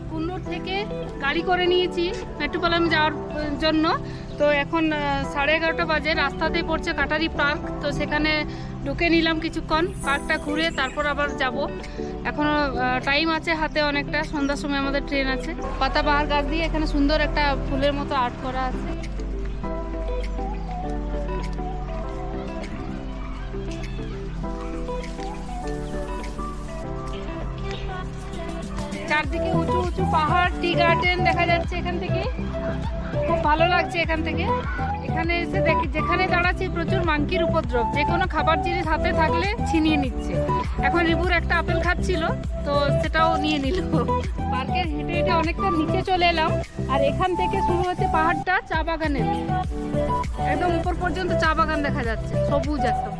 কুন্নুর থেকে গাড়ি করে নিয়েছি মেট্রোপলিটন যাওয়ার জন্য। তো এখন 11:30 বাজে, রাস্তাতেই পড়ছে কাটারি পার্ক। তো সেখানে ঢুকে নিলাম কিছুক্ষণ, পার্কটা ঘুরে তারপর আবার যাব। এখনও টাইম আছে হাতে অনেকটা, সন্ধ্যার সময় আমাদের ট্রেন আছে। পাতাবাহার গাছ দিয়ে এখানে সুন্দর একটা ফুলের মতো আর্ট করা আছে। চারদিকে উঁচু উঁচু পাহাড়, টি গার্ডেন দেখা যাচ্ছে এখান থেকে। খুব ভালো লাগছে এখান থেকে। এখানে এসে দেখি যেখানে দাঁড়াচ্ছি প্রচুর মাংকির উপদ্রব, যে কোনো খাবার জিনিস হাতে থাকলে ছিনিয়ে নিচ্ছে। এখন রিপুর একটা আপেল খাচ্ছিল, তো সেটাও নিয়ে নিল। পার্কের হেঁটে হেঁটে অনেকটা নিচে চলে এলাম, আর এখান থেকে শুরু হচ্ছে পাহাড়টা চা বাগানের। একদম উপর পর্যন্ত চা বাগান দেখা যাচ্ছে, সবুজ একদম।